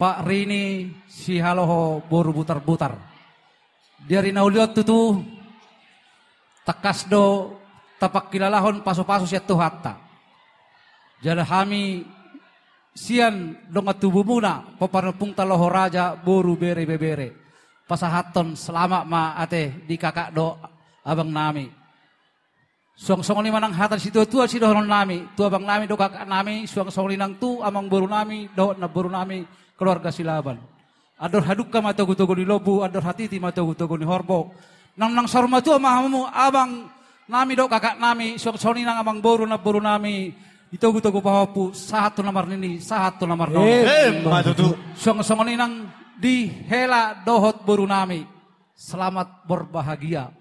Pak Rini si haloho boru butar-butar. Dari nauliot tutu takasdo tapak kilalahon paso-paso siya tuhatta. Jadi kami sian dongat tubuh muna paparnepung taloho raja boru bere-bere. Pasahaton selama ma ate di kakak do abang nami. Suang-suang ni manang hatan situ tua si dohon nami. Tu abang nami do kakak nami. Suang-suang linang tu amang boru nami do na boru nami keluarga silaban. Ador hadukka matogu-togu di lobu. Ador hatiti matogu-togu di horbo. Nang sarma tu amahamu abang nami do kakak nami. Suang-suang linang amang boru na boru nami. Itogu-togu pahapu satu nomor nini, satu nomor nono. Matutu. Song-song ninang di hela dohot boru nami. Selamat berbahagia.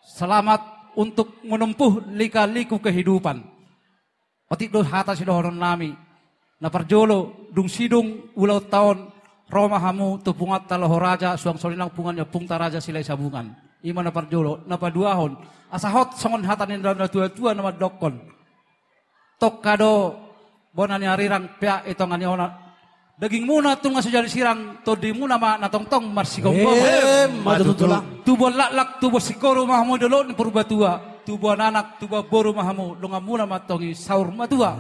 Selamat untuk menempuh lika-liku kehidupan. Otik do hata si dohon nami. Na parjolo dung sidung ulau tahun romahamu tupungat taloho raja suang solinang pungannya pungta raja silai sabungan. Ima na parjolo na paduahon. Asahot songon hata nindra tua-tua nama dokon. Tok kado bonani arirang pia itongani ona daging muna tunga sejari sirang todi muna ma natongtong marsigong Matutulang. tubo laklak tubo sikoro mahamu dolo ni purba tua tubo anak tubo boru mahamu lunga muna matongi saur matua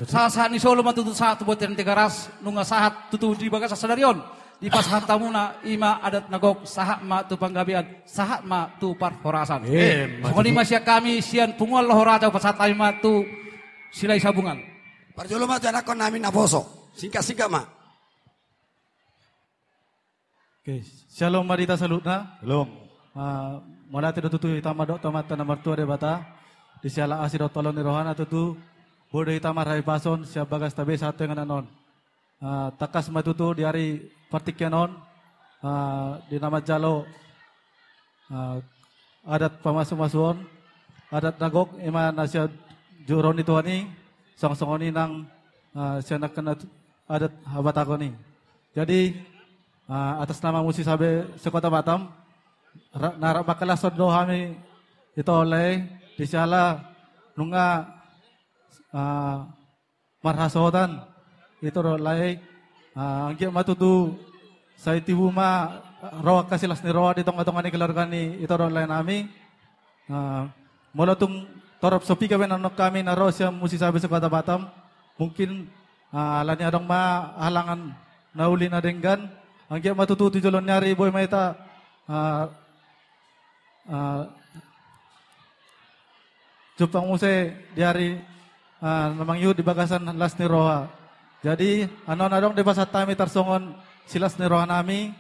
saat ni solo matutu saat tubo tiran tiga ras nunga sahat tutu di bagas sadarion di pas hantam muna ima adat nagok sahat ma tu panggabian sahat ma tu par horasan sokoni masya kami sian pungual lohoraja pasat ma tu silai sabungan. Parjolo mah anak kon namin naboso. Singkat-singkat mah. Oke, shalom marita salutna. Belum. Mula tidak tutu itama dok tomata nomor tua de bata. Di siala asir dok tolong ni rohana tutu. Bodoh itama rai pason siap bagas tabe satu yang anon. Takas matutu di hari partikyanon. Di nama jalo. Adat pamasuk-masuon. Adat nagok ima nasya Juron itu ani song-song ini nang sianak kena adat habat aku nih. Jadi atas nama musik sabe sekota Batam narak bakalah sodo kami itu oleh di siala nunga marhasotan itu oleh angkia matutu saya tibu ma rawak kasilas ni rawak di tong-tongani keluarga ni itu oleh nami mulatung torop sopi kami nanok kami naro siya musi sabi sa Kota Batam. Mungkin alani adong halangan nauli na denggan. Ang kaya matututi jolon nyari boy maita Jupang muse diari namang yu di bagasan las ni roha. Jadi anon adong di pasat tami tarsongon silas ni roha nami.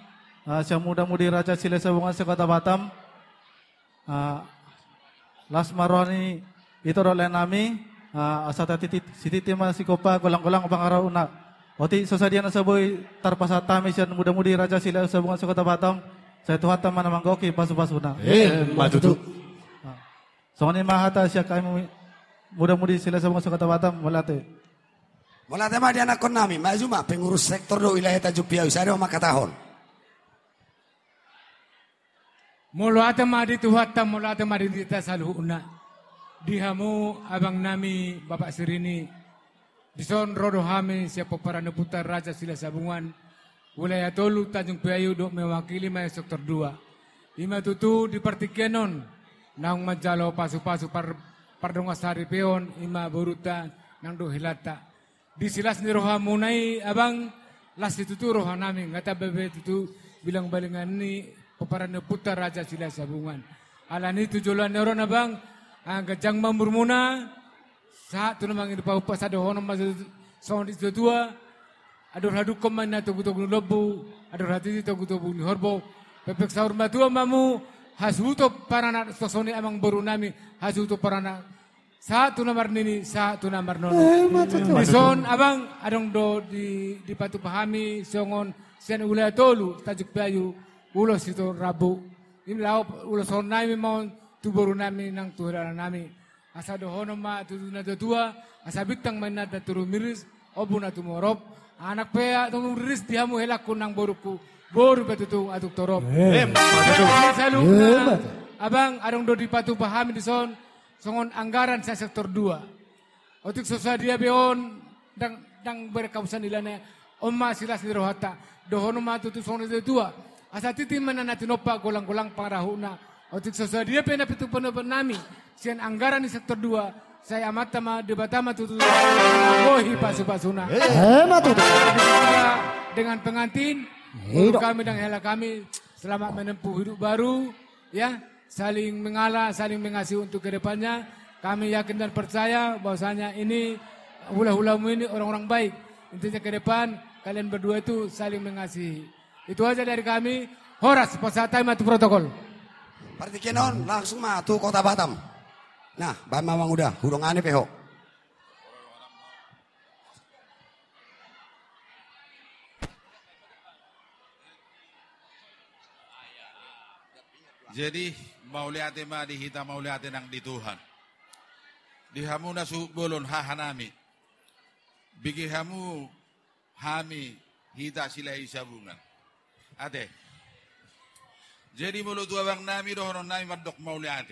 Siya muda-mudi raja sila sa bungan sa Kota Batam. Las maroni itu oleh nami asata titi masih kopa golang-golang pangaraw una. Oti sosadian sa boy tarpasa tami siya muda-mudi raja sila sa bungan sa Kota Batam. Saya tuhat taman namang goki pasu-pasu na. Matutu. So ni mahata siya kami muda-mudi sila sa bungan sa Kota Batam walate. Walate mah di anak kon nami, maju mah pengurus sektor do wilayah Tanjung Priok saya mah katahon. Mulu ata madi tuhatta mulu ata madi dita saluhuna. Dihamu abang nami Bapak Sirini. Dison rodo hami siapa para neputar raja sila sabungan. Wilayah Tolu Tanjung Priok dok mewakili maya sektor 2. Lima tutu di Partikyanon. Nang majalo pasu-pasu pardonga sari peon ima buruta nang do hilata. Di silas ni roha munai abang las tutu roha nami ngata bebe tutu bilang balingan ni para neputar raja sila sabungan. Alani tujulan neron abang ang gajang mamurmuna saat tu namang ini paupas ada hono masuk sound itu tua ador haduk komana tugu-tugu lobu ador hati tugu-tugu ni horbo pepek saur matua mamu hasuto para na sosoni amang baru nami hasuto para na saat tu namar nini saat tu namar nono dison abang adong do di patu pahami songon sian wilayah Tolu Tajuk Bayu ulos itu Rabu. Ini lau ulos hon nami mau tu baru nami nang tuhara nami. Asa dohono ma tu na tua asa bitang man na turu miris obu na tumorop. Anak pea tu miris dihamu helak kunang boruku. Boru betutu atuk torop. Salu abang adong do di patu pahami di son songon anggaran sa sektor 2. Otik sosadia beon dang berkausan ilana Omma silas ni rohata. Dohono matu tu sono de tua. Asa titi manana tinopa golang-golang pangrahuna. Otik sosadia pena pitu pono nami. Sian anggaran di sektor 2. Saya amat tama debatama tutu. Gohi pasu-pasuna. Dengan pengantin. Guru kami dan hela kami. Selamat menempuh hidup baru. Ya. Saling mengalah, saling mengasihi untuk kedepannya. Kami yakin dan percaya bahwasanya ini hula-hulamu ini orang-orang baik. Intinya ke depan kalian berdua itu saling mengasihi. Itu aja dari kami. Horas posatai matu protokol. Partikenon langsung matu Kota Batam. Nah, Bang Mamang udah, hurung ane peho. Jadi mau lihat ma di hita mau lihat nang di Tuhan. Di hamu nasu bolon hahanami. Bigi hamu hami hita silai sabungan. Ate. Jadi mulut abang nami dohonon nami madok mau lihat.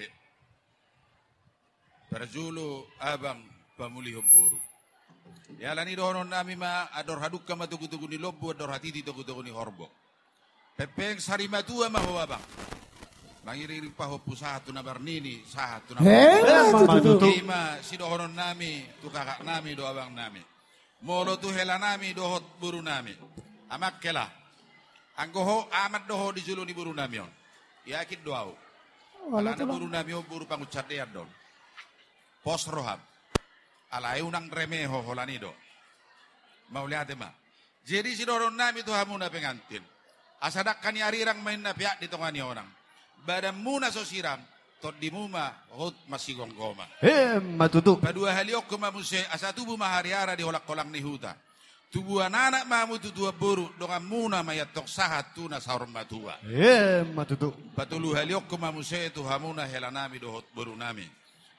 Perjulu abang pamuli huburu. Ya lani dohonon nami ma ador haduk kama tugu-tugu ni lobu ador hatiti tugu-tugu ni horbok. Pepeng sari matua ma ho abang. Mangiri paho pusaha tu nabar nini saha tu nabar. Ima si dohonon nami tu kakak nami do abang nami. Molo tu hela nami dohot buru nami. Amak kela. Anggoho amat doho di julu ni buru nami on. Yakit doau. Alana buru nami on buru pangucat dean don. Pos roham. Alai unang remeho holani do. Mau lihat ma. Jadi si dohonon nami tu hamuna pengantin. Asadak kani arirang main na pihak di tongani orang. Badan muna sosiram, tot di muma hot masih gonggoma. Matutu. Padua haliok ke mamuse asa tubuh mahariara di holak kolang ni huta. Tubuh anak mamu tu dua boru dengan muna mayat tok sahat tuna sauron matua. Matutu. Patulu haliok ke mamuse tu hamuna helanami dohot boru nami.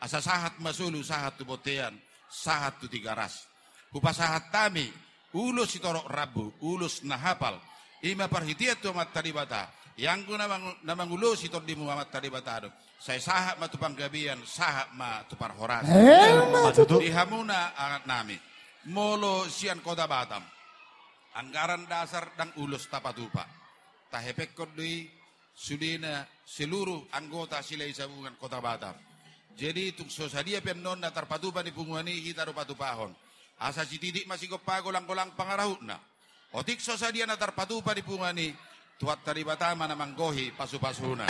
Asa sahat masulu sahat tu botean, sahat tu tiga ras. Kupa sahat tami, ulus sitorok rabu, ulus nahapal. Ima parhitiat tu amat tadi bata. Yang ku namang ulo si di Muhammad tadi batado. Saya sahak ma tupang gabian, sahak ma tupar horas. Di hamuna angat nami. Molo sian Kota Batam. Anggaran dasar dan ulus tapatupa. Tahepek kodui sudina seluruh anggota silai sabungan Kota Batam. Jadi tuk sosadia pendon na tarpatupa di punguani kita rupatupahon. Asa si tidik masih golang-golang pangarahutna. Otik sosadia na tarpatupa di punguani. Tuat tadi batama namang gohi pasu-pasuna.